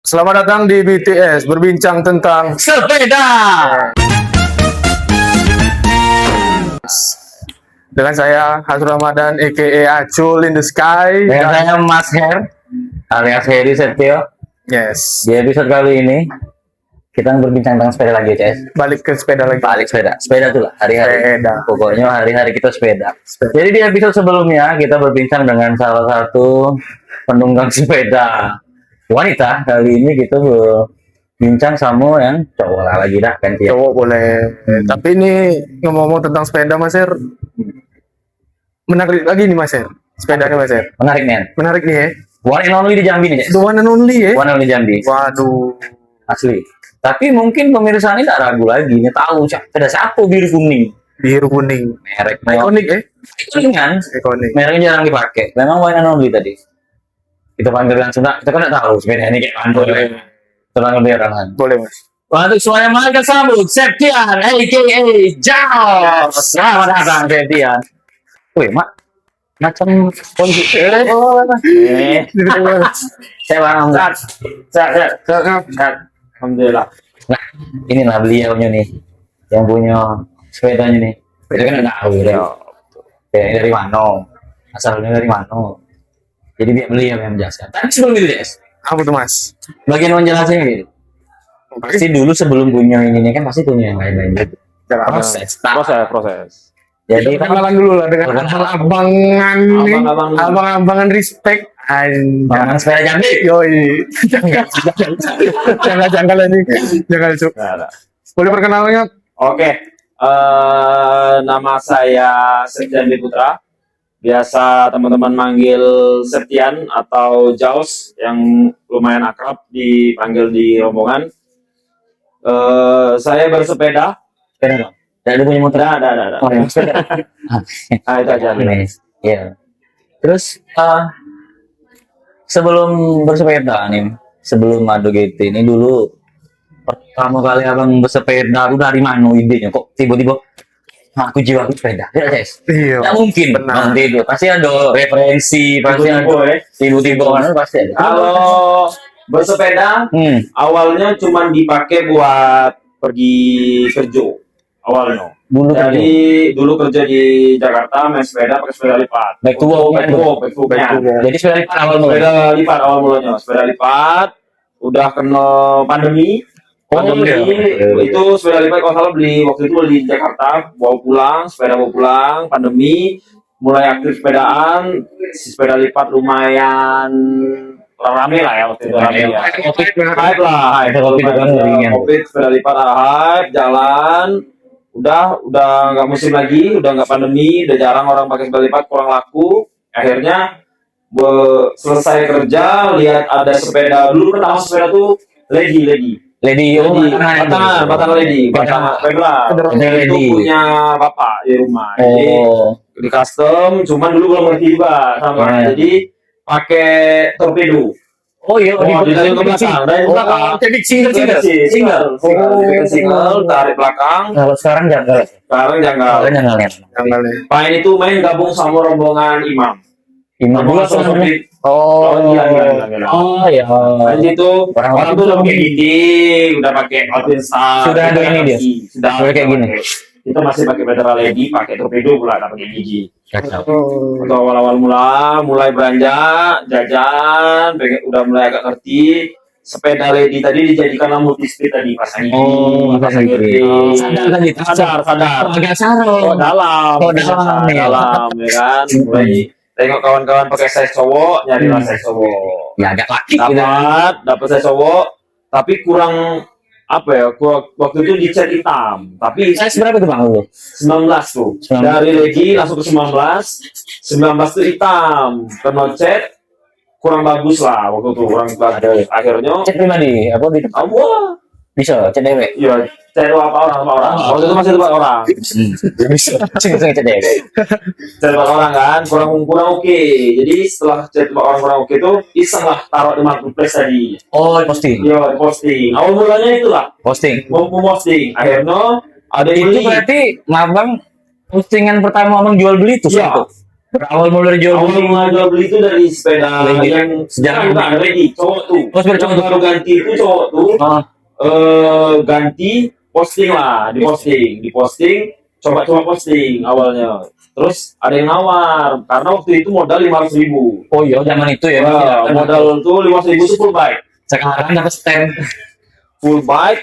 Selamat datang di BTS berbincang tentang Sepeda. dengan saya Hasrul Ramadan aka Acul in the Sky. Dengan saya Mas Her alias Heri Setio. Yes, Di episode kali ini kita berbincang tentang sepeda lagi, CS. balik ke sepeda lagi. Balik sepeda tuh lah hari-hari. Sepeda. Pokoknya hari-hari kita sepeda. Jadi di episode sebelumnya kita berbincang dengan salah satu penunggang sepeda wanita. Kali ini kita berbincang sama yang cowok lah lagi dah ganti. Cowok boleh. Tapi ini ngomong-ngomong tentang sepeda Mas Her, menarik lagi nih Mas Her. Sepedanya Mas Her. Menarik nih. Menarik nih ya. One and only di Jambi nih, CS. The one and only ya. One and only Jambi. Waduh. Asli. Tapi mungkin pemirsa ini tak ragu lagi nih, tahu sepeda siapa biru kuning. Biru kuning. Merek Ikonik ya. ringan, Ikonik. mereknya jarang dipakai. Memang one and only tadi. Kita panggil langsung, kita kan nggak tahu sepeda ini kayak mana. Kita panggil dia kan. Boleh Mas. Untuk semuanya mari kita sambut Septian, aka Jaws. Selamat datang Septian. Wih, mak, macam polisi. Saya bang, Alhamdulillah. Nah, inilah beliaunya nih, yang punya sepedanya nih. Kita kan nggak tahu ya. Dari mana, asalnya dari mana. Jadi biar beliau yang menjelaskan. Tapi sebelum itu, Des, Apa tuh Mas? bagian menjelaskannya gitu. Pasti dulu sebelum punya ini kan pasti punya yang lain-lain gitu. Proses. Proses. Jadi Kita kan kenalan dulu lah dengan abangan nih. Abang-abangan respect. Bang sepeda Jambi. Yoi. Jangan ini. Jangan cuk. Boleh perkenalannya? Oke, nama saya Septian Putra. Biasa teman-teman manggil Septian atau Jaws yang lumayan akrab dipanggil di rombongan. Saya bersepeda. Sepeda dong. Tidak ada punya motor. Ada. Oh, yang sepeda. Nah, itu aja. Iya. Terus sebelum bersepeda nih, sebelum Mado GT ini dulu pertama kali abang bersepeda itu dari mana idenya? Kok tiba-tiba aku jiwa sepeda? Ya, Ces. Iya. Nggak mungkin, Benar. Bang Tido. Pasti ada referensi, pasti ada tiba-tiba kan pasti ada. Kalau bersepeda, awalnya cuma dipakai buat pergi kerja. Awalnya. Dulu kan Dulu kerja di Jakarta main sepeda pakai sepeda lipat. Back to work, Back to work. jadi sepeda lipat awal mulai. Sepeda lipat awal mulanya, sepeda lipat. Udah kena pandemi. Itu sepeda lipat kalau salah beli waktu itu di Jakarta, sepeda bawa pulang, pandemi, mulai aktif sepedaan, sepeda lipat lumayan rame lah ya waktu itu. Hype lah, Covid, sepeda lipat hype, jalan. Udah nggak musim lagi, udah nggak pandemi, udah jarang orang pakai sepeda lipat, kurang laku. Akhirnya selesai kerja, lihat ada sepeda. Dulu pertama sepeda tuh Lady, batang Lady, batang Pebla. Itu punya bapak di rumah. Jadi di custom, cuman dulu belum ngerti juga sama. Jadi pakai torpedo. Oh iya, Dari belakang. jadi Single, tarik belakang. Kalau sekarang janggal. Sekarang janggal. Main itu main gabung sama rombongan imam. Dulu Oh. Oh ya. Main itu orang itu udah pakai GT, udah pakai Alpinsa. Sudah ada ini dia. Sudah kayak gini. Kita masih pakai Petra Lady, pakai torpedo pula, nggak pakai gigi. Kacau. Untuk awal-awal mulai beranjak, jajan, udah mulai agak ngerti. Sepeda Lady tadi dijadikan multi speed tadi pasangnya. Pasang gini. Sadar. Agak sarung. Dalam ya kan. Mulai tengok kawan-kawan pakai size cowok, nyarilah size cowok. Ya agak laki. Dapat size cowok, tapi kurang apa ya? Waktu itu dicat hitam, tapi Saya berapa tuh Bang lu? 19 tuh. 19. Dari Legi langsung ke 19 tuh hitam. Kena cat kurang bagus lah waktu itu, kurang bagus. Akhirnya Cek pribadi, apa di wah, bisa cek dewek. iya, cat apa orang. Waktu itu masih tempat orang. Bisa. Cek dewek. Cat tempat orang kan, kurang oke. Jadi setelah cat tempat orang kurang oke itu iseng lah taruh di marketplace tadi. Oh, posting. Iya, posting. Awal mulanya itulah, Posting. mau posting. Akhirnya ada Itu beli. berarti Mabang postingan pertama Abang jual beli itu Iya. satu. Awal mulai jual Awal beli. mulai jual beli itu dari sepeda Lady. yang Sejarah. bukan ready, cowok tuh. Oh, sepeda cowok Yang tuh. baru ganti itu cowok tuh Oh, ganti posting lah, di posting, coba-coba posting awalnya. Terus ada yang nawar karena waktu itu modal 500.000. oh iya zaman itu ya. Wah, modal tuh 500.000 itu full bike, Sekarang dapat stand.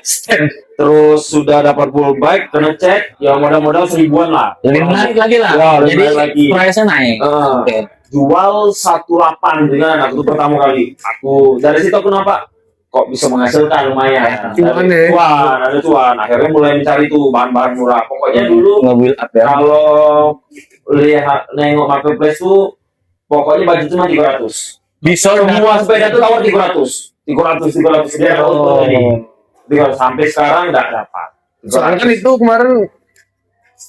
stand. Terus sudah dapat full bike, kena cek, ya modal-modal 1.000-an lah. Lebih menarik lagi lah. Ya, lebih Jadi menarik lagi. price-nya naik. Oke. Jual 18 dengan aku tuh pertama kali. Aku dari situ aku nampak kok bisa menghasilkan lumayan. Cuan Dari ya. cuan, ada cuan. Akhirnya mulai mencari tuh bahan-bahan murah. Pokoknya dulu Nge-build up ya. kalau lihat nengok marketplace tuh pokoknya budget cuma 300. Bisa Semua sepeda tuh tawar 300. 300 dia Oh. sampai sekarang nggak dapat. Soalnya kan itu kemarin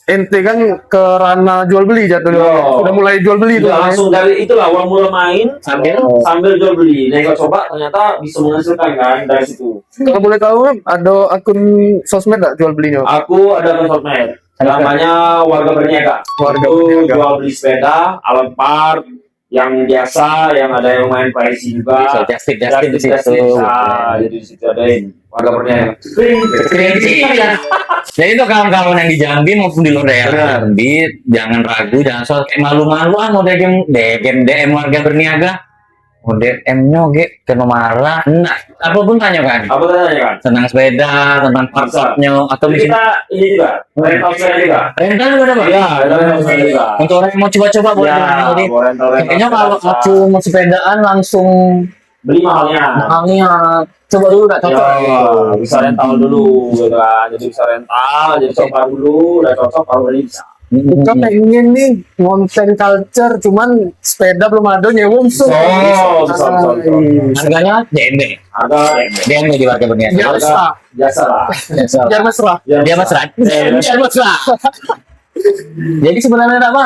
ente kan ke ranah jual beli jatuh. Yo. Udah mulai jual beli tuh. Udah langsung dari itulah awal mula main sambil jual beli. Nengok coba ternyata bisa menghasilkan kan dari situ. Kalau boleh tahu ada akun sosmed nggak jual belinya? Aku ada sosmed namanya Warga Berniaga. Warga Itu Berniaga. jual beli sepeda, alat part yang biasa, yang ada yang main pricing juga. Bisa Justin di situ. Bisa. Jadi di situ ada yang Warga Berniaga. Jadi itu kawan-kawan yang di Jambi maupun di luar daerah Jambi, jangan ragu, jangan soal kayak malu-malu mau DM warga berniaga, mau DM-nya kena marah, nah apapun tanya kan, Apa tanya kan? tentang sepeda, tentang part-partnya atau Jadi mungkin kita ini juga, rental sepeda juga. rental juga ada Pak? Iya, rental sepeda juga. Untuk orang yang mau coba-coba boleh Ya, bilang ini. mau rental Kayaknya kalau sepeda. aku mau sepedaan langsung Beli mahalnya. mahalnya coba dulu nggak cocok. Ya, bisa rental dulu gitu kan. Jadi bisa rental, jadi coba dulu, udah cocok baru beli bisa. Kita pengen nih konten culture, cuman sepeda belum ada nyewa Bisa. Harganya DMB, Ada DMB di warga berniaga. Biasa. biasa lah. Biar mesra. Dia mesra. Dia mesra. Jadi sebenarnya apa?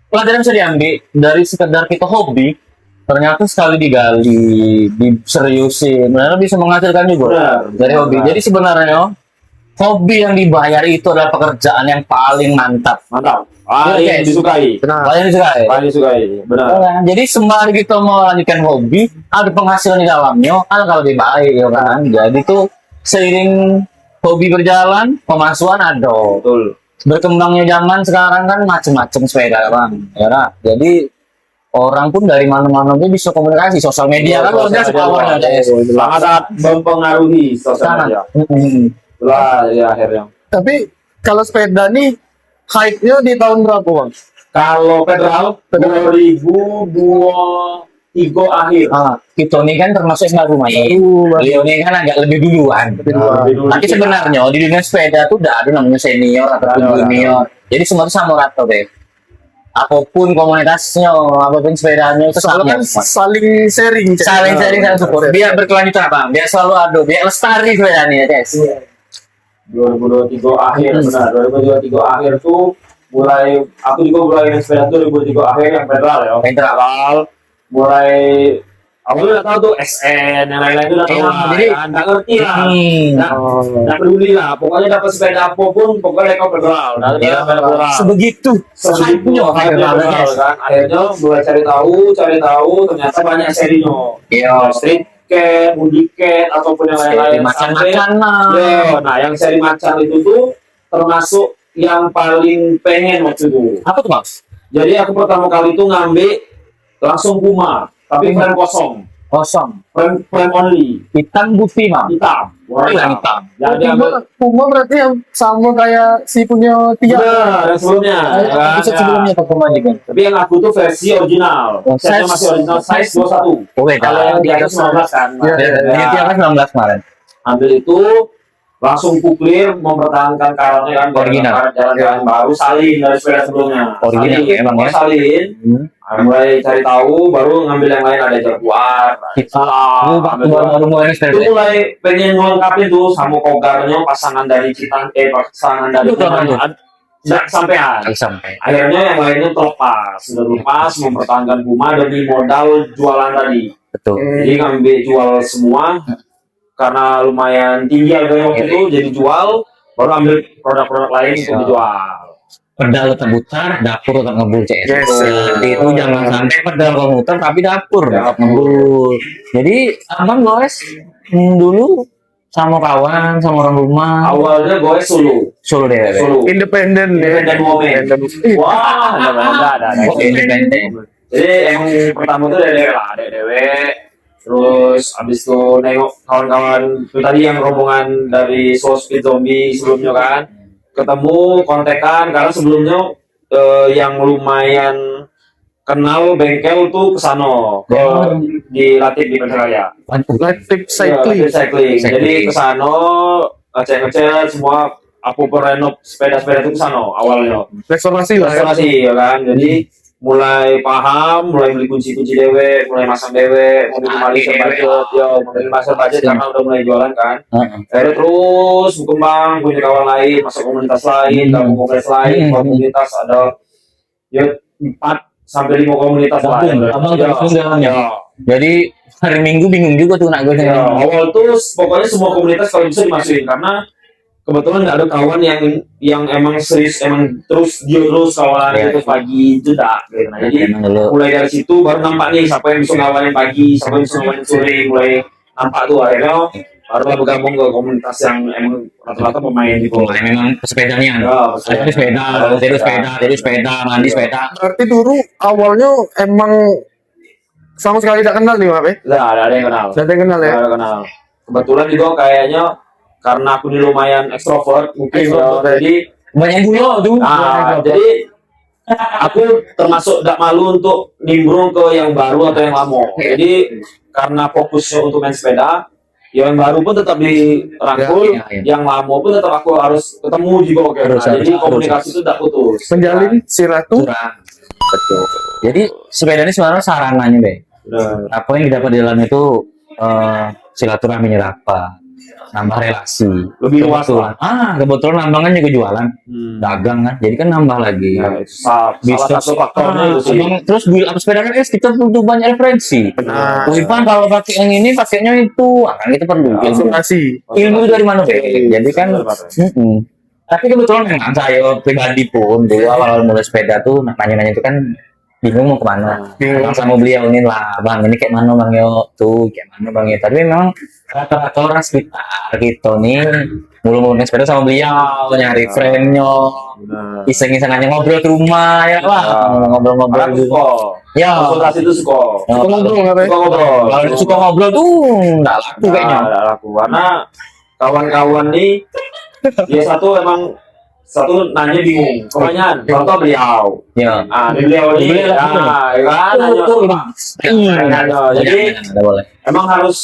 Pelajaran bisa diambil dari sekedar kita hobi, ternyata sekali digali, diseriusin, benar bisa menghasilkan juga Benar. dari hobi. Jadi sebenarnya hobi yang dibayar itu adalah pekerjaan yang paling mantap, Mantap. Iya, Yang guys. disukai. Nah, paling disukai. Paling disukai. Benar. Jadi sembari kita mau lanjutkan hobi, ada penghasilan di dalamnya, alangkah lebih baik ya kan. Jadi tuh seiring hobi berjalan, pemasukan ada. Betul. Berkembangnya zaman sekarang kan macam-macam sepeda bang, ya kan? Jadi orang pun dari mana-mana dia bisa komunikasi, sosial media kan luar biasa powernya, guys. Sangat mempengaruhi sosial Sangat. media. Mm-mm. Itulah ya akhirnya. tapi kalau sepeda nih hype-nya di tahun berapa, Bang? Kalau federal 2023 akhir. Kita ini kan termasuk yang baru main. Beliau ini kan agak lebih duluan. Lebih dulu Tapi dikit. sebenarnya di dunia sepeda tuh udah ada namanya senior atau Ada. junior. Jadi semua itu sama rata deh. Apapun komunitasnya, apapun sepedanya itu Soalnya kan sama. saling sharing. Cek. Saling sharing, saling support. Biar berkelanjutan bang, biar selalu ada, biar lestari sepeda nih ya guys. 2023 akhir benar. 2023 akhir tuh mulai aku juga mulai naik sepeda tuh 2023 akhir yang federal ya. Federal. Mulai aku udah tahu tuh SN yang lain-lain itu udah tahu Iya, lah, jadi- ya kan? Nggak ngerti lah. Nggak Oh. nggak peduli lah. Pokoknya dapat sepeda apapun pokoknya naik federal. Nah, Iya. sepeda federal. Sebegitu. Sebegitu Hype-nya hype-nya federal, federal, guys. kan. Akhirnya mulai cari tahu, ternyata banyak serinya. Iya. Street cat, mudik cat, ataupun yang lain-lain. Macan-macan Yo, nah yang seri macan itu tuh termasuk yang paling pengen waktu itu. Apa tuh mas? Jadi aku pertama kali itu ngambil langsung Puma, tapi frame kosong, Kosong. frame only, Hitam putih mas. hitam, warna Yang hitam. hitam. Jadi Puma, Puma berarti yang sama kayak si punya Tia. benar yang sebelumnya. kan, Episode ya. sebelumnya ke Puma juga. Tapi yang aku tuh versi original, Yang size size- masih original size 21. Oh beda. Kalau yang di atas 19 kan. Iya, Ini Ya. dia kan 19 kemarin. Ambil itu langsung kuklir mempertahankan karatnya kan Original. jalan-jalan baru salin dari sepeda sebelumnya Original salin, emang ya? salin mulai cari tahu baru ngambil yang lain ada Jaguar Gitu. ambil Baru mulai itu sepeda. mulai pengen ngelengkapin tuh sama kogarnya pasangan dari pasangan dari Aduh, aduh. nggak sampean Sampai. akhirnya yang lainnya terlepas sudah lepas mempertahankan Puma demi modal jualan tadi Betul. jadi ngambil jual semua karena lumayan tinggi harganya waktu itu jadi jual baru ambil produk-produk lain untuk Iya. dijual pedal tetap putar, dapur tetap ngebul CS. Yes. Jadi itu jangan sampai pedal komuter tapi dapur tetap ngebul. Jadi abang goes dulu sama kawan, sama orang rumah, Awalnya gue solo deh. solo. Independen ya. Independen woman. Wah, ada. Oh, independen. Jadi emang pertama tuh dari lah, dewe. Terus abis itu nengok kawan-kawan itu tadi yang rombongan dari Soul Speed Zombie sebelumnya kan, ketemu kontekan karena sebelumnya yang lumayan kenal bengkel tuh kesano ke di Latif di Penceraya. Latif Cycling. cycling. Jadi kesano ngecek semua aku perenov sepeda-sepeda itu kesano awalnya. Restorasi lah ya. Restorasi ya kan. Jadi mulai paham, mulai beli kunci-kunci dewe, mulai masang dewe, mobil Malaysia budget, mobil Malaysia budget karena udah mulai jualan kan. Akhirnya terus berkembang, punya kawan lain, masuk komunitas lain, gabung komunitas lain, komunitas ada ya 4-5 komunitas lain. Abang terus jalan ya. Ya. Jadi hari Minggu bingung juga tuh nak gue Ya, awal tuh pokoknya semua komunitas kalau bisa dimasukin karena kebetulan nggak ada kawan yang emang serius emang terus kawan Ya. terus pagi itu dah gitu. Nah, jadi Emang dulu. mulai dari situ baru nampak nih siapa yang bisa ngawanin pagi, siapa yang bisa ngawanin sore, mulai nampak tuh akhirnya baru bergabung ke komunitas yang emang rata-rata pemain di bola. Memang sepedanya. Ya, Saya tidur sepeda, mandi sepeda. Berarti dulu awalnya emang sama sekali tidak kenal nih, Pak. Nggak ada yang kenal. Tidak ada yang kenal ya. Nggak ada kenal. Kebetulan juga kayaknya karena aku ini lumayan ekstrovert mungkin Ekstrovert, ya, jadi Banyak gula tuh. jadi aku termasuk tidak malu untuk nimbrung ke yang baru atau yang lama. Jadi karena fokusnya untuk main sepeda, yang baru pun tetap dirangkul, Ya. yang lama pun tetap aku harus ketemu juga. Harus, Jadi harus. komunikasi itu tidak putus. Menjalin silaturahmi. Curang. Betul. Jadi sepeda ini sebenarnya sarananya, Be. Benar. Apa yang didapat di dalam itu silaturahminya dapat, nambah relasi. Lebih luas Kebetulan. Kebetulan Abang kan juga jualan, dagang kan. Jadi kan nambah lagi. Ya, itu salah satu faktornya itu sih. Abang terus build up sepeda kan kita butuh banyak referensi. Benar. Ivan kalau pakai yang ini pakainya itu, kan kita perlu ilmu. Konsultasi. Ilmu itu dari mana, Be? Jadi kan tapi kebetulan memang saya pribadi pun dulu awal mulai sepeda tuh nanya-nanya itu kan bingung mau kemana. Bingung. Sama beliau ini lah, bang ini kayak mana bang yo tuh kayak mana bang ya. Tapi memang rata-rata orang sekitar gitu nih mulu-mulu naik sepeda sama beliau nyari frame-nya, Benar. iseng-iseng aja ngobrol ke rumah ya lah, ngobrol-ngobrol Karena dulu. suka. Ya, Konsultasi itu suka. Suka ngobrol nggak, Pak? Suka ngobrol. kalau suka ngobrol tuh nggak laku kayaknya. Nggak laku karena kawan-kawan nih dia satu nanya bingung kemana contoh beliau Ya. beliau nih Beliau lah, ya kan nanya. Jadi Nggak boleh. emang harus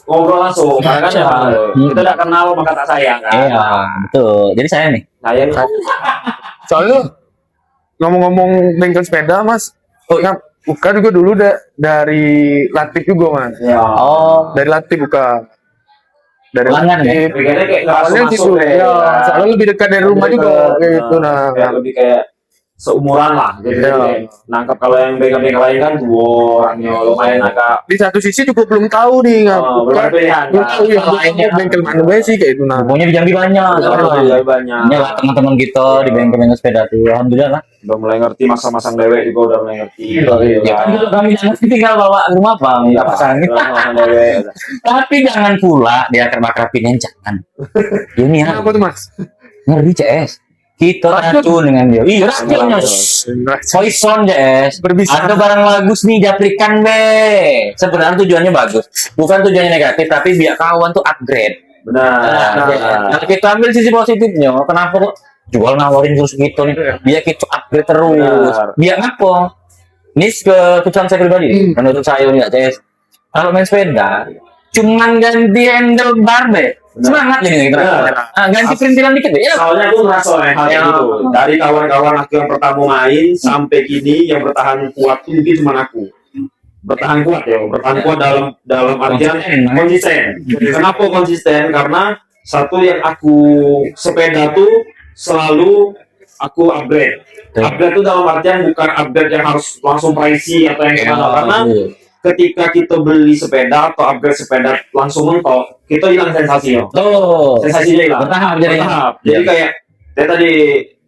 ngobrol langsung karena kan ya kita tidak kenal maka tak sayang kan. Iya, betul. Jadi saya nih. Sayang Soalnya ngomong-ngomong bengkel sepeda, Mas. Oh, ya, buka juga dulu dari Latif juga, Mas. ya. Oh, Dari Latif buka. Dari Pelanggan, Latif. Pikirnya kayak nggak Awalnya langsung gitu. masuk Ya, soalnya lebih dekat dari rumah juga gitu. Nah, kayak lebih kayak seumuran lah jadi Iya. kayak nangkap kalau yang bengkel-bengkel lain kan tua orangnya lumayan agak di satu sisi juga belum tahu nih nggak belum ada pilihan belum kan. tahu ya bengkel mana gue sih kayak itu. Nah, pokoknya di Jambi banyak. Iya, banyak. Ini lah teman-teman kita di bengkel-bengkel sepeda tuh, alhamdulillah lah. Udah mulai ngerti masang-masang dewek juga udah mulai ngerti. Ya kan juga kami jangan tinggal bawa ke rumah bang, Iya, nggak pasang gitu. masang dewek. Tapi jangan pula dia akrab-akrabin jangan. Ini ya apa tuh, Mas? ngeri CS. Kita racun dengan dia. Iya, racunnya. Poison CS. Berbisa. Ada barang bagus nih diaplikan be. Sebenarnya tujuannya bagus, bukan tujuannya negatif, tapi biar kawan tuh upgrade. Benar. Nah, kita ambil sisi positifnya. Kenapa kok jual nawarin terus gitu nih? Biar kita upgrade terus. Benar. Biar ngapa? Ini keputusan saya pribadi. Menurut saya nih, CS. Kalau main sepeda, cuman ganti handlebar be. Semangat ini kita. Ganti perintilan dikit be. Ya. Soalnya aku merasa hal yang itu dari kawan-kawan aku yang pertama main sampai kini yang bertahan kuat itu mungkin cuma aku. Bertahan kuat dalam artian konsisten. Kenapa konsisten? Karena satu yang aku sepeda tuh selalu aku upgrade. Upgrade itu dalam artian bukan upgrade yang harus langsung pricey atau yang gimana, karena ketika kita beli sepeda atau upgrade sepeda langsung mentok, kita hilang sensasinya. Tuh. Sensasinya hilang. Bertahap jadi. Bertahap. Jadi kayak tadi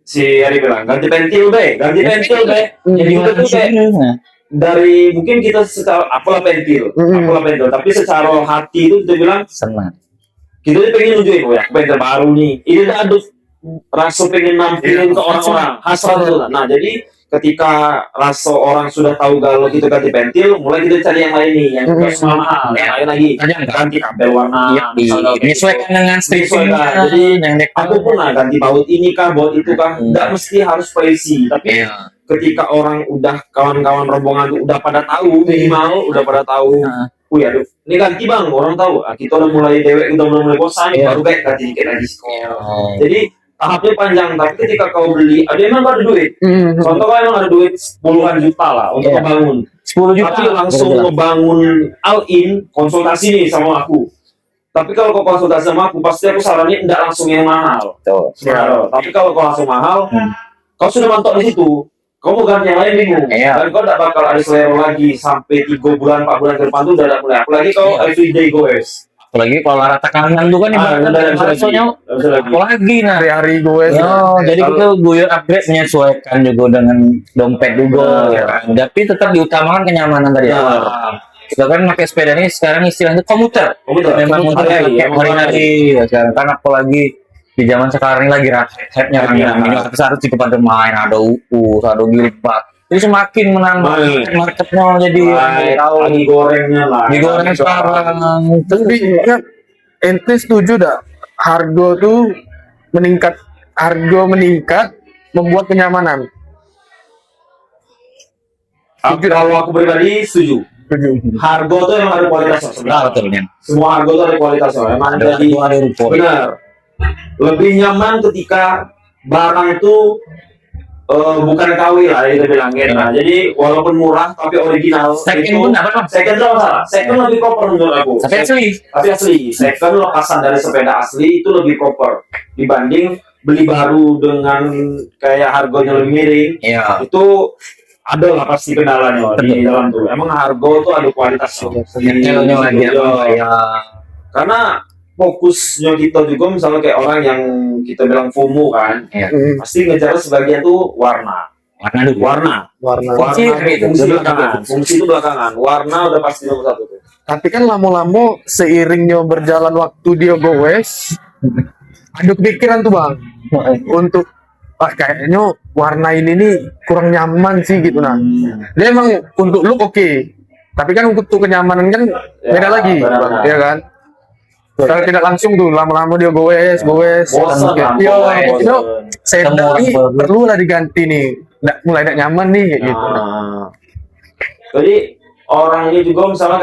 si Eri bilang ganti pentil be. Jadi Jadi itu kayak dari mungkin kita secara apalah pentil, tapi secara hati itu kita bilang senang. kita tuh pengen nunjukin oh ya pentil baru nih. Ini tuh ada rasa pengen nampilin ke orang-orang hasrat itu. Nah jadi ketika rasa orang sudah tahu kalau kita ganti pentil, mulai kita cari yang lain nih, yang mahal, yang lain lagi ganti kabel warna, misalnya Menyesuaikan dengan stripping. Jadi yang aku pernah ganti baut ini kah, baut itu kah, nggak mesti harus presi, tapi ketika orang udah kawan-kawan rombongan tuh udah pada tahu minimal, udah pada tahu, ya ini ganti bang, orang tahu, kita udah mulai dewek, udah mulai bosan, baru kayak ganti dikit lagi. Jadi tahapnya panjang, tapi ketika kau beli, ada emang ada duit. Contoh kalau emang ada duit puluhan juta lah untuk membangun. 10 juta. Tapi langsung ngebangun all-in, konsultasi nih sama aku. Tapi kalau kau konsultasi sama aku, pasti aku saranin enggak langsung yang mahal. Sebenarnya. Tapi kalau kau langsung mahal, kau sudah mantok di situ. Kau mau ganti yang lain bingung. Dan kau tidak bakal ada selera lagi sampai 3 bulan, 4 bulan ke depan tuh udah ada mulai. Apalagi kau everyday goes. Apalagi kalau rata kanan tuh kan harusnya apalagi hari-hari gue jadi kita gue upgrade menyesuaikan juga dengan dompet juga tapi tetap diutamakan kenyamanan tadi kita kan pakai sepeda ini sekarang istilahnya komuter memang untuk hari-hari sekarang kan apalagi di zaman sekarang ini lagi rakyatnya harus di depan main ada ada gilbat. Jadi semakin menambah marketnya jadi lagi gorengnya lah. Digoreng sekarang. Tapi kan ente setuju dah harga tuh harga meningkat membuat kenyamanan. Kalau aku pribadi setuju. Harga tuh emang ada kualitasnya sebenarnya. Semua harga tuh ada kualitasnya. Emang jadi benar. Lebih nyaman ketika barang tuh bukan KW lah kita bilang gitu. Nah, jadi walaupun murah tapi original. Second pun apa? Second tuh masalah. Second lebih proper menurut aku. Tapi asli. Second lepasan dari sepeda asli itu lebih proper dibanding beli baru dengan kayak harganya lebih miring. Itu ada lah pasti kendalanya di dalam tuh. Emang harga tuh ada kualitasnya. Karena fokusnya kita juga misalnya kayak orang yang kita bilang FOMO kan, pasti ngejar sebagian tuh warna fungsi itu belakangan, warna udah pasti nomor 1 tuh. Tapi kan lama-lama seiringnya berjalan waktu dia goes, ada kepikiran tuh bang untuk kayaknya warna ini nih kurang nyaman sih gitu nah. Dia emang untuk look oke, tapi kan untuk kenyamanan kan beda lagi, ya kan? Kalau tidak langsung tuh lama-lama dia goes. Saya ini perlu lah diganti nih. Mulai tidak nyaman nih kayak gitu. Jadi orangnya juga misalnya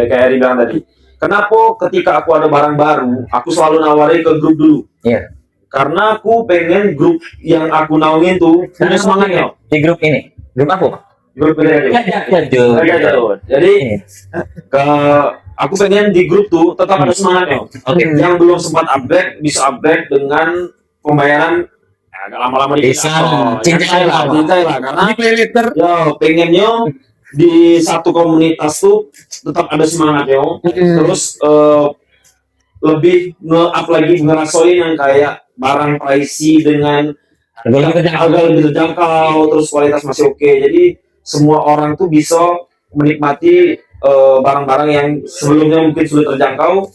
kayak dibilang tadi. Kenapa ketika aku ada barang baru, aku selalu nawarin ke grup dulu. Karena aku pengen grup yang aku naungin tuh punya semangatnya. Di grup ini, grup aku. Grup ini aja. Jadi aku pengen di grup tuh tetap ada semangatnya. Yang belum sempat upgrade bisa upgrade dengan pembayaran agak lama-lama cincai lah karena pengennya di satu komunitas tuh tetap ada semangatnya. Terus lebih nge-up lagi ngerasain yang kayak barang pricey dengan harga lebih terjangkau, terus kualitas masih oke. Jadi semua orang tuh bisa menikmati barang-barang yang sebelumnya mungkin sulit terjangkau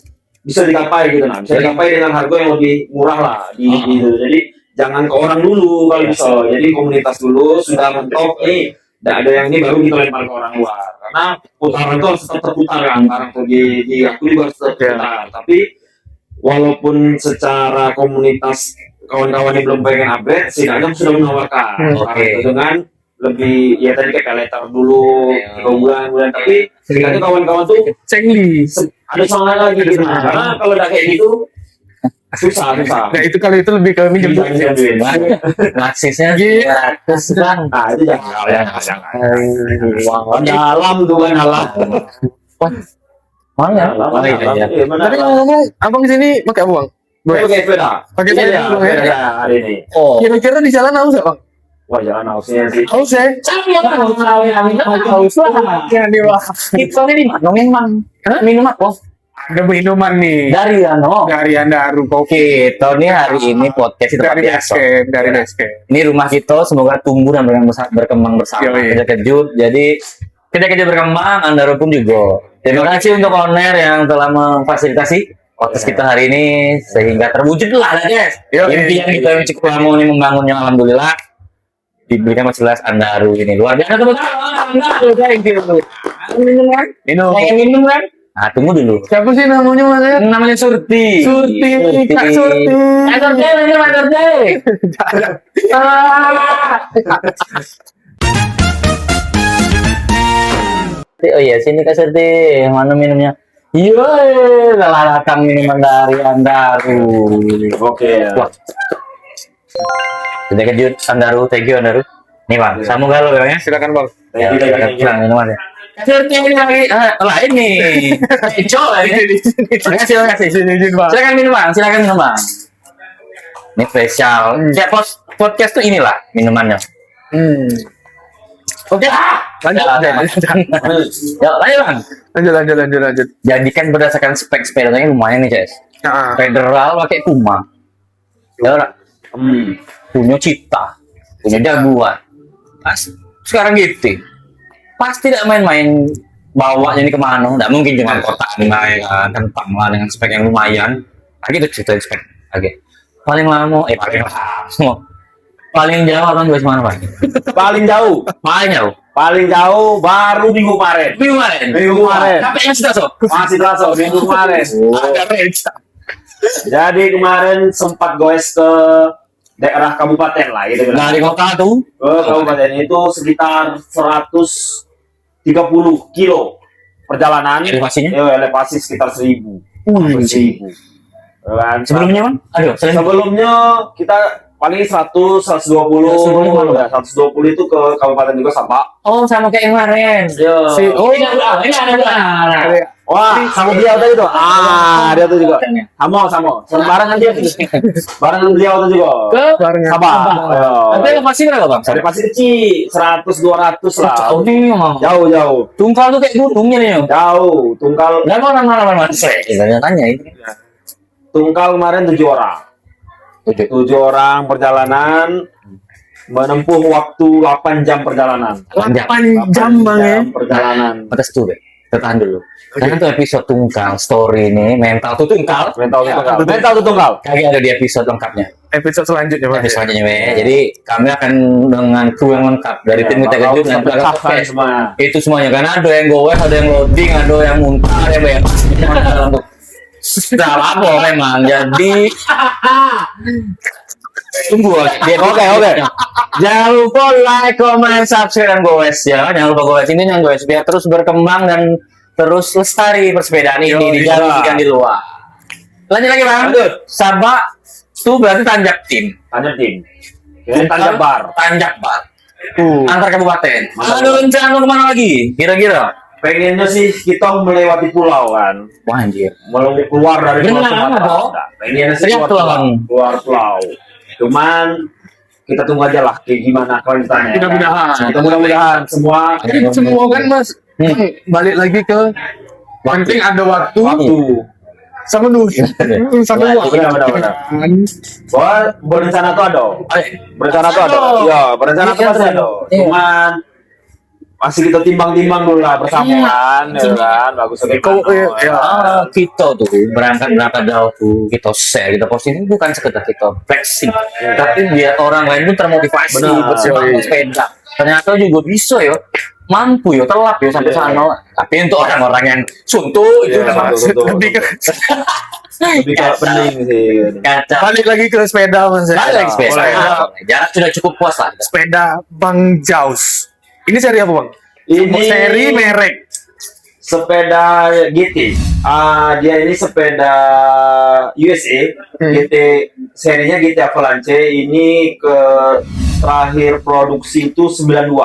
bisa dicapai gitu bisa dicapai dengan harga yang lebih murah lah gitu. Jadi jangan ke orang dulu kalau bisa. Jadi komunitas dulu sudah mentok tidak ada yang ini baru kita lempar ke orang luar karena putaran itu harus tetap terputar kan barang tuh di aku juga harus tetap terputar. Tapi walaupun secara komunitas kawan-kawan yang belum pengen upgrade setidaknya sudah menawarkan dengan lebih ya tadi kayak letter dulu 3 bulan tapi setidaknya kawan-kawan tuh cengli ada semangat lagi gitu karena kalau udah kayak gitu susah. Nah itu kalau itu lebih ke minjem naksisnya nah itu jangan dalam tuh kan dalam tapi ngomong abang sini pakai apa bang? Pakai sepeda hari ini. Kira-kira di jalan haus nggak bang? Wah jalan hausnya sih. Haus ya? Haus lah. Kita ini di mana? Mang. Minum apa? Ada minuman nih Dari Ano. dari Andaru Kopi Kita nih hari ini podcast itu dari biasa. basecamp, dari basecamp. Ini rumah kita semoga tumbuh dan berkembang bersama. Yoi. Kejut-kejut. Jadi kejut berkembang, Anda pun juga. Terima kasih untuk owner yang telah memfasilitasi podcast kita hari ini sehingga terwujud lah guys. Yoi. Impian kita yang cukup lama ini membangunnya alhamdulillah diberikan fasilitas Andaru ini luar biasa teman-teman. Andaru thank you. Minum kan? Pengen minum kan? Nah, tunggu dulu. Siapa sih namanya Mas? Namanya Surti. Surti, Kak Surti. Kak Surti. Oh iya, sini Kak Surti. Mana minumnya? Iya, lalatan minuman dari Andaru. Oke. Wah. Sudah kejut Andaru, thank you Andaru. Nih Bang, samu galau ya. Silakan Bang. Thank you, thank you, thank you. Pulang minumannya. Kak Surti ini lagi lain nih. Coba ini. Terima kasih. Izin Bang. Silakan minum Bang, silakan minum Bang. Ini spesial. Ya podcast tuh inilah minumannya. Oke. Lanjut, lanjut. Ya, lanjut Bang. Lanjut. Jadi kan berdasarkan spek sepedanya lumayan nih, Ces. Nah, Federal pakai Puma. Ya ora. Punya Cita, punya Jaguar. Pas sekarang gitu. Pasti tidak main-main bawa ini kemana, tidak mungkin cuma kota dengan kentang lah dengan spek yang lumayan. Lagi itu cerita spek, oke. Paling jauh kan gue mana Pak? Paling jauh. Paling jauh. Paling jauh baru minggu kemarin. Minggu kemarin. Tapi yang sudah so. Masih terasa minggu kemarin. ada reca. Jadi kemarin sempat goes ke daerah kabupaten lah gitu kan. Dari kota tuh. Ke kabupaten itu sekitar 130 kilo perjalanan. Elevasinya? Elevasi sekitar 1000. 1000. Kan? Sebelumnya Bang? Aduh, Sebelumnya kita paling 100, 120, 120 itu ke Kabupaten juga Sabak. Oh, sama kayak yang kemarin. Ini ada. Wah, sama beliau tadi tuh. Dia tuh juga. Sama. Barengan dia tuh. Barengan beliau tuh juga. Ke Sabak. Nanti elevasi berapa Bang? Dari pasir kecil 100 200 lah. Jauh nih, Bang. Jauh. Tungkal tuh kayak gunungnya nih. Jauh. Tungkal Nggak mau mana. Saya tanya ini. Tungkal kemarin 7 orang. 7 orang perjalanan menempuh waktu 8 jam perjalanan. 8 jam Bang ya. Perjalanan. Atas tuh, Tahan dulu. Karena tuh episode tungkal story ini mental tuh tungkal. Mental tuh tungkal. Kagak ada di episode lengkapnya. Episode selanjutnya Bang. Episode selanjutnya, we. Jadi kami akan dengan kru yang lengkap dari tim kita kejut dan belakang podcast. semua. Itu semuanya karena ada yang goes, ada yang loading, ada yang muntah, ada yang bayar. Sudah apa memang. Jadi tunggu dia. Oke. Jangan lupa like, comment, subscribe dan goes ya. Jangan lupa goes ini yang goes biar terus berkembang dan terus lestari persepedaan ini di dalam dan di luar. Lanjut lagi Bang. Lanjut. Sabak itu berarti tanjak tim. Tanjak tim. Tanjak bar. Tanjak bar. Antar kabupaten. Ada rencana kemana lagi? Kira-kira? Pengennya sih kita melewati pulau kan. Wah anjir. Melewati keluar dari pulau Benar, Sumatera. dong. Pengennya sih Teriak tuh, Bang. keluar pulau. Cuman kita tunggu aja lah kayak gimana kelanjutannya. Mudah-mudahan semua Semua kan Mas. Balik lagi ke penting ada waktu sama duit. Sama uang. Benar. Bahwa berencana tuh ada. Berencana tuh ada. Iya, berencana tuh pasti ada. Cuman masih kita timbang-timbang dulu lah bersama kan, ya kan, bagus Kita tuh berangkat berapa jauh tuh kita share, kita posting bukan sekedar kita flexing, tapi biar orang lain pun termotivasi bersama sepeda. Ternyata juga bisa ya, mampu ya, telap ya sampai sana. Tapi untuk orang-orang yang suntuk itu Lebih ke lebih penting sih. balik lagi ke sepeda Mas. Balik lagi sepeda. Jarak sudah cukup puas lah. Sepeda Bang Jaus. Ini seri apa Bang? Ini Seri merek. sepeda GT. Dia ini sepeda USA. GT serinya GT Avalanche. Ini ke terakhir produksi itu 92.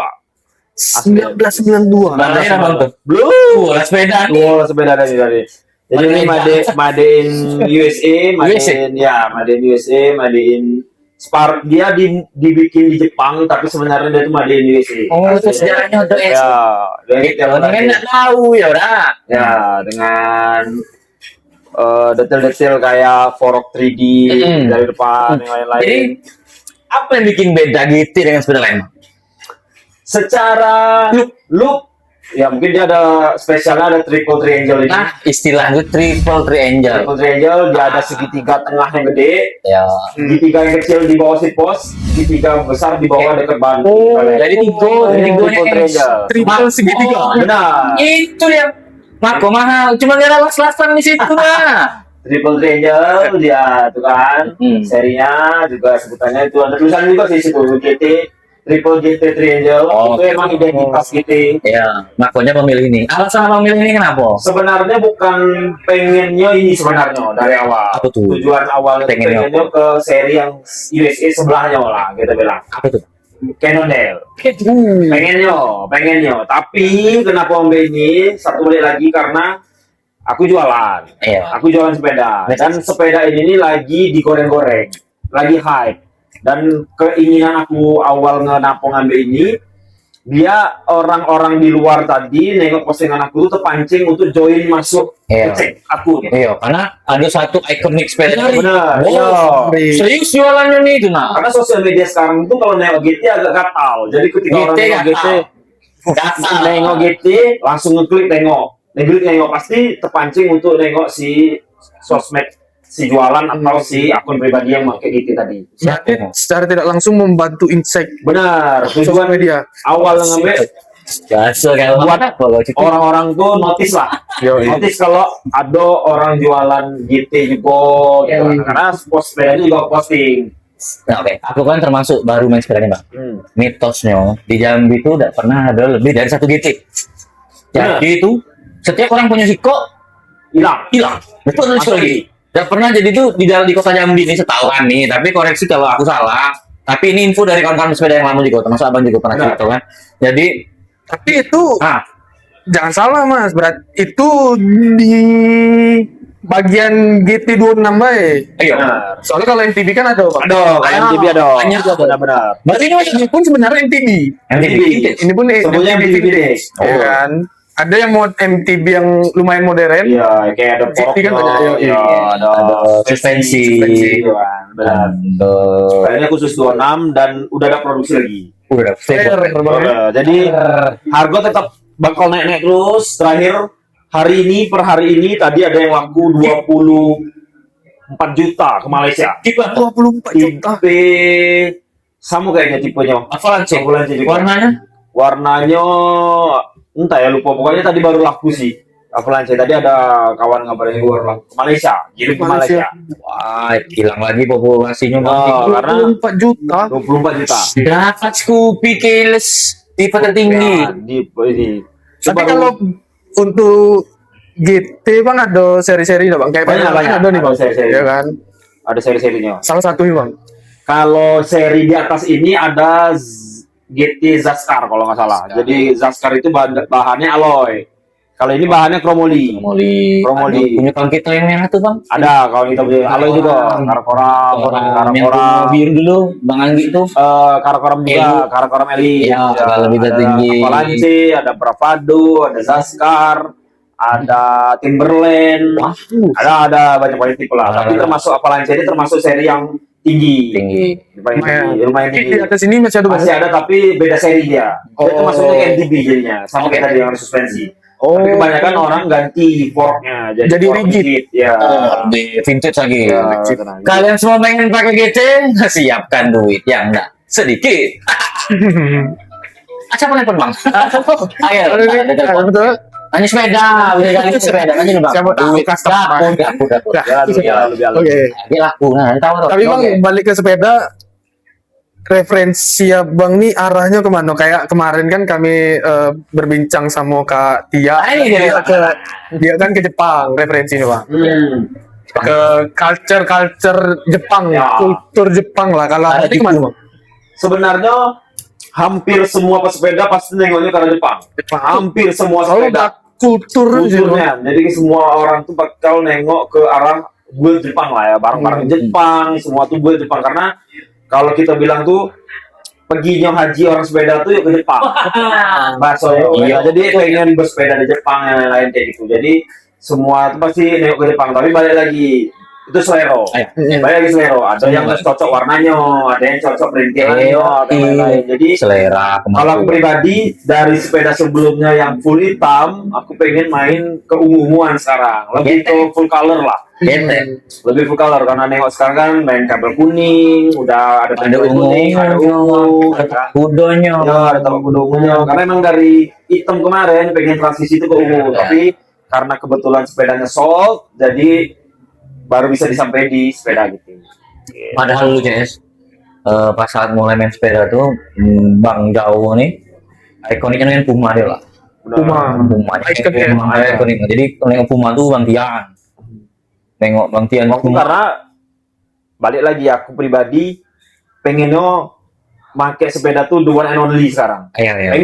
1992. Lahir abang tuh. Belum. Sepeda. Sepeda dari. Jadi ini made in USA, made in USA, made in Spark. Dia dibikin di Jepang, tapi sebenarnya dia itu made in USA. Oh, itu sejarahnya untuk Ya, dari Kan nggak tahu ya udah. Ya, dengan detail-detail kayak fork 3D dari depan yang lain-lain. Jadi apa yang bikin beda GT dengan sepeda lain? Secara look ya mungkin dia ada spesialnya, ada triple triangle ini. Nah, istilah itu triple triangle. Triple triangle dia ada segitiga tengah yang gede, Ya. segitiga yang kecil di bawah seat post, segitiga besar di bawah dekat ban. Jadi tiga, Jadi tiga triple triangle. Triple segitiga. Benar. Itu dia. Mako mahal, cuma gara las-lasan di situ mah. Triple triangle dia tuh kan. Serinya juga sebutannya itu ada tulisan juga sih situ GT Triple GT Triangle. Oh. Itu emang identitas GT. Ya, makonya memilih ini. Alasan memilih ini kenapa? Sebenarnya bukan pengennya ini sebenarnya dari awal. Apa tuh? Tujuan awalnya Pengennya pengennya ke seri yang USA sebelahnya lah kita bilang. Apa tuh? Cannondale. Pengennya. Tapi kenapa Om ini satu balik lagi karena aku jualan. Iya. Aku jualan sepeda. Dan sepeda ini nih lagi digoreng-goreng, lagi hype. Dan keinginan aku awal ngambil ini, dia orang-orang di luar tadi nengok postingan aku tuh terpancing untuk join masuk Iya. cek aku. Gitu. Iya, karena ada satu ikonik sepeda. Benar. Oh, Iya. serius jualannya nih itu nah. Karena sosial media sekarang itu kalau nengok GT agak gatal. Jadi ketika orang nengok GT, nengok GT langsung ngeklik nengok pasti terpancing untuk nengok si sosmed si jualan atau si akun pribadi yang pakai GT tadi. Berarti secara tidak langsung membantu insight Benar. sosial Tujuan media. awal ngambil Biasa kayak buat kalau gitu. orang-orang tuh notice lah. Notice kalau ada orang jualan GT juga gitu. Karena post sepedanya juga posting. Nah, oke, aku kan termasuk baru main sepeda nih, Bang. Mitosnya di Jambi itu tidak pernah ada lebih dari satu GT. Jadi itu setiap orang punya Siko Hilang. betul lagi. Tidak pernah jadi itu di kota Jambi ini setahu nih. Tapi koreksi kalau aku salah. Tapi ini info dari kawan-kawan sepeda yang lama juga, termasuk abang juga pernah cerita kan. Jadi Tapi itu jangan salah Mas, berat itu di bagian GT26 baik. ayo. Soalnya kalau MTB kan ada Pak. Ada, kayak MTB ada. Banyak tuh. Benar-benar. Berarti ini Ini pun sebenarnya MTB. MTB. Ini pun Semuanya MTB vintage. Oh. Ya kan? Ada yang mod MTB yang lumayan modern. Iya, kayak ada GT kan porok, banyak, iya. ada suspensi. gitu kan. Benar. Kayaknya khusus 26 dan udah ada produksi lagi. Udah stable. Jadi harga tetap bakal naik-naik terus. Terakhir per hari ini tadi ada yang laku 24 juta ke Malaysia. 24 juta. Tipe sama kayaknya tipenya. Avalanche. Avalanche juga. Warnanya entah ya lupa, pokoknya tadi baru laku sih. Avalanche tadi ada kawan ngabarin gue baru laku ke Malaysia, kirim ke Malaysia. Wah, hilang lagi populasinya Karena 24 juta. 24 juta. dapat Scoopy keyless tipe tertinggi. Ya, di ini. Tapi Baru- kalau untuk GT Bang ada seri-seri Bang. Kayak Banyak, banyak ada nih ada Bang. seri-seri. Ya kan? ada seri-serinya. Salah satu nih Bang. Kalau seri di atas ini ada GT Zaskar kalau nggak salah. Jadi Zaskar itu bahannya alloy. Kalau ini bahannya kromoli. Kromoli. Punya kalau kita yang merah tuh bang. Ada kalau kita beli alloy juga. Karakoram, Karakoram. Biru dulu, bang Anggi tuh. Karakoram juga, Karakoram Elite. Iya, agak lebih tinggi. Avalanche, ada Bravado, ada Zaskar, ada Timberland. Ada banyak tipe lah. Tapi termasuk Avalanche ini termasuk seri yang tinggi. Lumayan tinggi. Lumayan Di tinggi. atas ini masih ada Bang. Masih ada tapi beda seri dia. Dia termasuknya kayak MTB jadinya, sama kayak tadi yang ada suspensi. Tapi kebanyakan orang ganti forknya jadi fork rigid. Ya. Lebih vintage lagi. Ya, tenang. Kalian semua pengen pakai GT, siapkan duit yang enggak sedikit. Acap telepon bang. Ayo. Betul. Hanya sepeda, beli kali sepeda aja nih bang. Saya mau tahu Duit custom, Bang. dapur. Lebih halus. Oke. Lagi laku, nah tahu tuh. Tapi Bang balik ke sepeda, referensi Abang nih arahnya kemana? Kayak kemarin kan kami berbincang sama Kak Tia. Ini dia. Dia kan ke Jepang referensinya Bang. Ke culture Jepang, Ya. kultur Jepang lah. Kalau Ada nanti di- kemana Bang? Sebenarnya hampir semua pesepeda pasti nengoknya ke arah Jepang. Hampir semua Kalau sepeda udah kulturnya. kulturnya. Jadi semua orang tuh bakal nengok ke arah build Jepang lah ya, barang-barang Jepang, semua tuh build Jepang karena kalau kita bilang tuh perginya haji orang sepeda tuh ya ke Jepang. Bahasanya. Iya. Jadi pengen bersepeda di Jepang yang lain kayak gitu. Jadi semua itu pasti nengok ke Jepang, tapi balik lagi itu selero. Balik lagi selero. Ada yang cocok warnanya, ada yang cocok perintilannya, ada yang lain. Jadi selera kalau aku pribadi dari sepeda sebelumnya yang full hitam, aku pengen main ke ungu-unguan sekarang. Lebih ke full color lah. Lebih full color karena nengok sekarang kan main kabel kuning, udah ada kabel kuning, ada ungu, ada kudonya, ada tambah kudo ungunya. Karena emang dari hitam kemarin pengen transisi itu ke ungu, tapi karena kebetulan sepedanya sold, jadi baru bisa disampaikan di sepeda gitu. Padahal lu Jess, pas saat mulai main sepeda tuh, Bang Jauh nih, ikoniknya kan Puma dia lah. Puma ikonik. Jadi nengok Puma tuh Bang Tian. Nengok Bang Tian. Waktu karena balik lagi aku pribadi pengennya pakai sepeda tuh the one and only sekarang. Pengennya.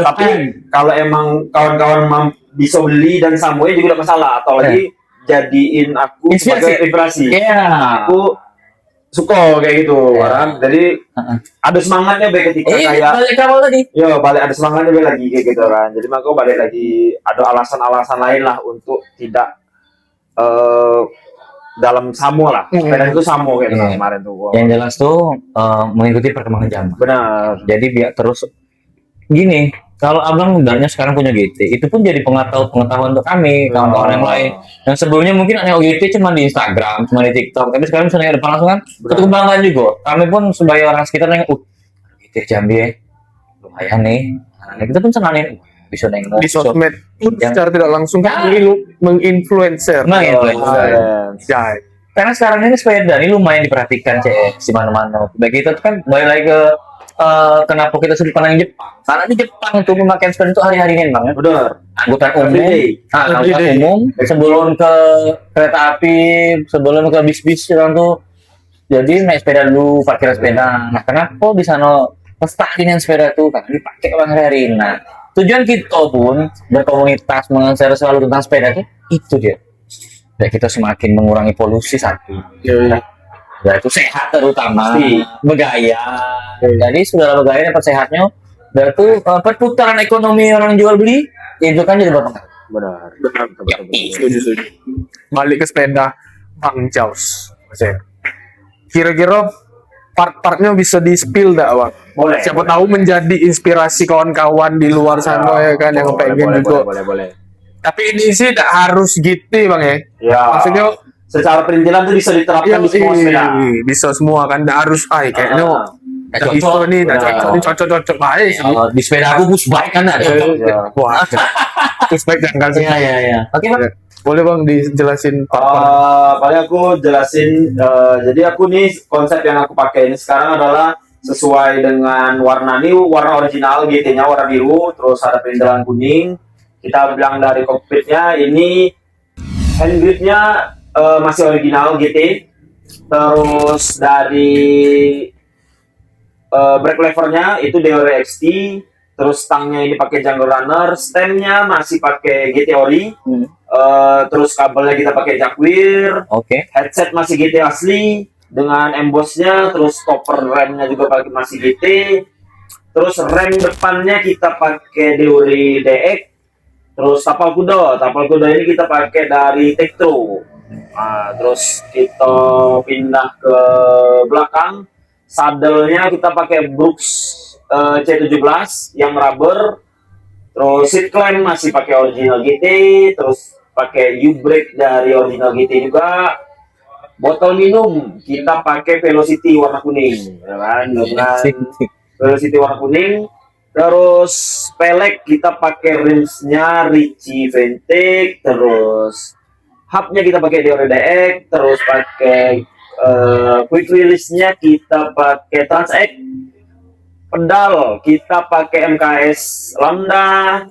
Tapi kalau emang kawan-kawan bisa beli dan samunya juga tidak masalah, atau lagi jadiin aku sebagai inspirasi. Aku suka kayak gitu kan. Jadi ada semangatnya baik ketika kayak balik awal tadi. Balik ada semangatnya baik lagi kayak gitu kan. Jadi maka balik lagi ada alasan-alasan lain lah untuk tidak dalam samo lah. Sepeda itu samo kayak gitu kemarin tuh. Yang jelas tuh mengikuti perkembangan zaman. Benar. Jadi biar terus gini. Kalau abang udahnya sekarang punya GT, itu pun jadi pengetahuan untuk kami, kawan-kawan yang lain. Yang sebelumnya mungkin hanya GT cuma di Instagram, cuma di TikTok, tapi sekarang bisa nengok depan langsung kan, satu kebanggaan juga. Kami pun sebagai orang sekitar nengok, GT Jambi ya, lumayan nih. Nah, kita pun senangin, bisa nengok. Di sosmed pun secara tidak langsung kan menginfluencer. Karena sekarang ini sepeda ini lumayan diperhatikan di mana-mana. Baik itu kan mulai lagi ke kenapa kita sudut pandang Jepang? Karena di Jepang itu memakai sepeda itu hari-harian banget. Benar. Angkutan umum, sebelum ke kereta api, sebelum ke bis-bis tuh. Jadi naik sepeda dulu, parkir sepeda. Nah, kenapa di sana lestariin sepeda tuh? Karena dipakai orang hari-hari. Nah, tujuan kita pun berkomunitas mengenai selalu tentang sepeda itu dia. Dan kita semakin mengurangi polusi satu. Ya itu sehat terutama bergaya. Jadi saudara bergaya dapat sehatnya, dan itu perputaran ekonomi orang jual beli itu kan jadi berpengaruh. Benar. Setuju. Balik ke sepeda Bang Jaus. Kira-kira part-partnya bisa di-spill tak, Bang? Boleh. Siapa tahu menjadi inspirasi kawan-kawan di luar sana ya kan yang pengen juga. Boleh. Tapi ini sih tidak harus gitu, Bang ya. Maksudnya secara perintilan itu bisa diterapkan di semua sepeda. Bisa semua kan, tidak harus kayaknya cocok nih, cocok baik. Di sepeda aku push bike kan ada. Wah, push bike jangan sih. Iya. Oke Bang. Boleh Bang dijelasin? Paling aku jelasin. Jadi aku nih konsep yang aku pakai ini sekarang adalah sesuai dengan warna ini, warna original GT-nya warna biru, terus ada perintilan kuning. Kita bilang dari kokpitnya ini hand gripnya masih original GT, terus dari brake levernya itu Deore XT, terus stangnya ini pakai Django Runner, stemnya masih pakai GT Ori, terus kabelnya kita pakai Jacquard, headset masih GT asli dengan embossnya, terus stopper remnya juga pakai masih GT, terus rem depannya kita pakai Deore DX, terus tapal kuda ini kita pakai dari Tektro. Nah, terus kita pindah ke belakang, sadelnya kita pakai Brooks C17 yang rubber, terus seat clamp masih pakai original GT, terus pakai U-brake dari original GT juga. Botol minum kita pakai Velocity warna kuning, ya kan? Velocity warna kuning. Terus pelek kita pakai rimsnya Ricci Ventic, terus hubnya kita pakai Deore DX, terus pakai quick release-nya kita pakai Transact, pedal kita pakai MKS Lambda,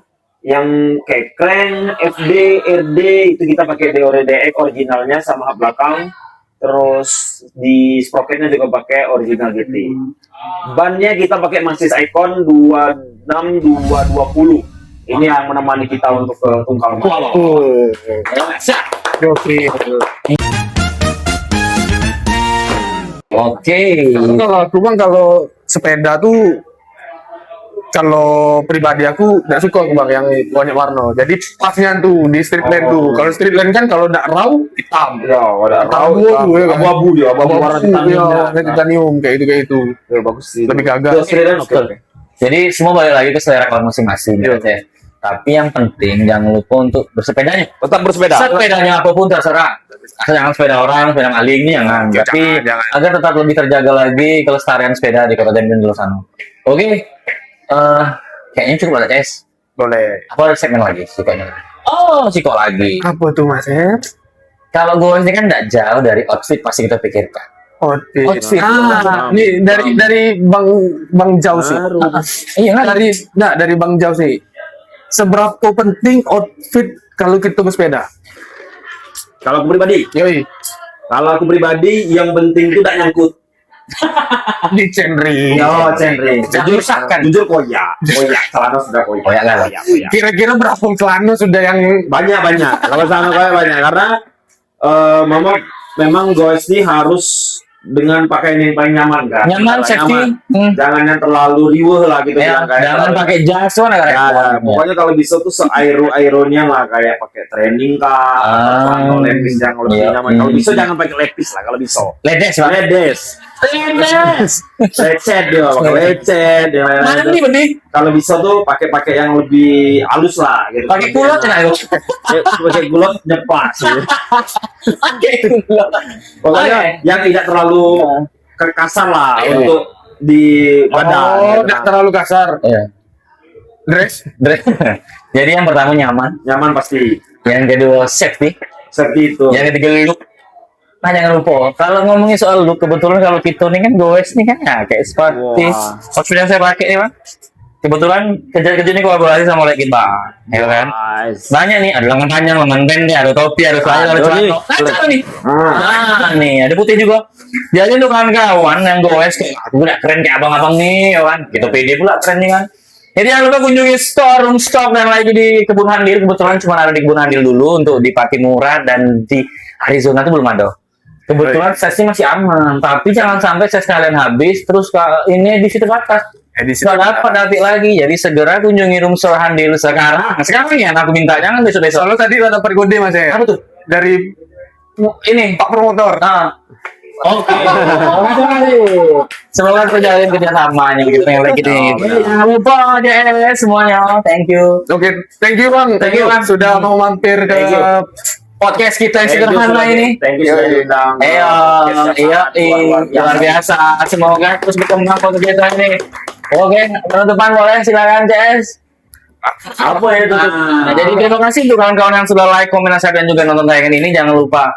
yang kayak crank, FD, RD itu kita pakai Deore DX originalnya sama hub belakang, terus di sprocketnya juga pakai original GT. Bannya kita pakai Mansis Icon 26220. Ini yang menemani kita untuk ke Tungkal. Kalau aku Bang, kalau sepeda tuh Kalau pribadi aku nggak suka bang yang banyak warna. Jadi pasnya tuh di street land tuh. Kalau street land kan kalau nggak raw hitam. Ya, ada Tahu, raw, ya kan? abu-abu dia, abu-abu warna titanium. ya, titanium kayak itu. Ya, bagus sih. Lebih gagah. Terus keren, oke. Betul. Jadi semua balik lagi ke selera kalian masing-masing Iya. gitu ya. Tapi yang penting jangan lupa untuk bersepedanya. Tetap bersepeda. Sepedanya apapun terserah. Asal jangan sepeda orang, sepeda maling ini jangan. Ya, Tapi jangan. agar tetap lebih terjaga lagi kelestarian sepeda di Kota Jambi dulu sana. Oke. Kayaknya cukup ada CS. Boleh. Apa ada segmen lagi? Sikonya. Oh, siko lagi. Apa tuh mas? Kalau gue ini kan tidak jauh dari outfit pasti kita pikirkan. Outfit. Outfit. Nih dari Bang Jau sih. Iya kan? Dari Bang Jau sih. Seberapa penting outfit kalau kita bersepeda? Kalau aku pribadi, yang penting itu tidak nyangkut. Di Cendri. Oh, Cendri. Jujur sakkan. Jujur koyak. Celana sudah koyak. Koyak kan? Koyak. Kira-kira berapa celana sudah yang Banyak. Kalau celana koyak banyak karena mama memang goes ini harus dengan pakaian yang paling nyaman kan. Nyaman, safety. Jangan yang terlalu riweh lah gitu Ya, bilang, kayak jangan terlalu- pakai jas mana kan? Ya, pokoknya kalau bisa tuh se-aero-aeronya lah kayak pakai training kah, atau lepis yang lebih Iya. nyaman. Kalau bisa jangan pakai lepis lah kalau bisa. Ledes, Pak. Ledes, lecet dia, pakai lecet. yang lain-lain Mana tuh. nih, benih? Kalau bisa tuh pakai yang lebih halus lah gitu. Pakai kulot ya, ayo. Pakai kulot nyepas. Gitu. Pakai kulot. Pokoknya Oke. yang tidak terlalu kasar lah untuk di badan. Oh, gitu. tidak terlalu kasar. Iya. Dress. Jadi yang pertama nyaman, Nyaman pasti. yang kedua safety, Seperti itu. yang ketiga look. Nah jangan lupa, kalau ngomongin soal look, kebetulan kalau kita nih kan goes nih kan, ya kayak seperti Wah. outfit yang saya pakai nih bang. Kebetulan kejar-kejar ini kolaborasi sama Legit bang, ya kan? Nice. Banyak nih, ada lengan panjang, lengan pendek, ada topi, ada celana, ada Aduh, nih. celana. Nah, nih. Ah. Nah, nih ada putih juga. Jadi untuk kawan-kawan yang goes kayak aku udah keren kayak abang-abang nih, ya kan? Gitu pede pula keren nih kan. Jadi jangan lupa kunjungi room stock yang lagi di Kebun Handil. Kebetulan cuma ada di Kebun Handil dulu untuk di Patimura dan di Arizona itu belum ada. Kebetulan sesnya masih aman, tapi jangan sampai ses kalian habis terus ini di situ batas. Edisi. Nggak dapat nanti lagi. Jadi segera kunjungi room store Handil sekarang. Sekarang ya, aku minta jangan besok-besok. Soalnya tadi udah dapat kode mas ya. Apa tuh? Dari Ini. Pak Promotor. Nah. Oke. Semoga terjalin kerjasamanya gitu yang lagi ini. Jangan lupa JS semuanya. Thank you. Oke, thank you bang. Thank you, Bang. Sudah mau mampir ke Thank you. Podcast kita yang Thank you sederhana sudah- ini. Thank you sudah diundang. Iya, luar biasa. Semoga terus berkembang podcast kita ini. Oke, penutupan boleh silakan CS. Apa ya itu? Nah, jadi terima kasih untuk kawan-kawan yang sudah like, komen, dan share dan juga nonton tayangan ini. Jangan lupa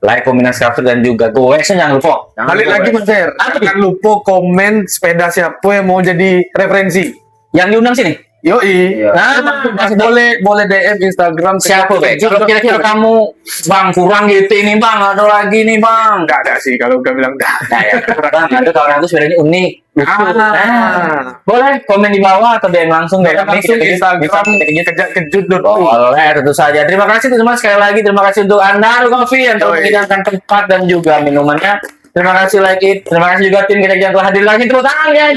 like, komen, dan subscribe dan juga goesnya jangan lupa. Balik lagi mas Her. Jangan lupa komen sepeda siapa yang mau jadi referensi. Yang diundang sini. Yoi. Iya. Nah, Mas boleh DM Instagram siapa Bek? Kalau kira-kira kamu bang kurang gitu ini bang, ada lagi nih bang. Enggak ada sih kalau udah bilang dah. Nah, ya, bang, ada kawan aku sebenarnya unik. Ah. Boleh komen di bawah atau DM langsung DM langsung Instagram kejut. Boleh, tentu saja. Terima kasih teman-teman sekali lagi. Terima kasih untuk Anda, Coffee yang telah Yoi. menyediakan tempat dan juga minumannya. Terima kasih Like It. Terima kasih juga tim kita yang telah hadir lagi. Tepuk tangan guys.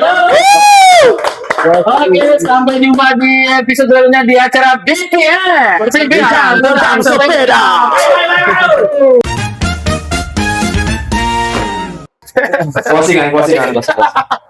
Oke, sampai jumpa di episode selanjutnya di acara BPM. Berbincang tentang sepeda. Closing kan.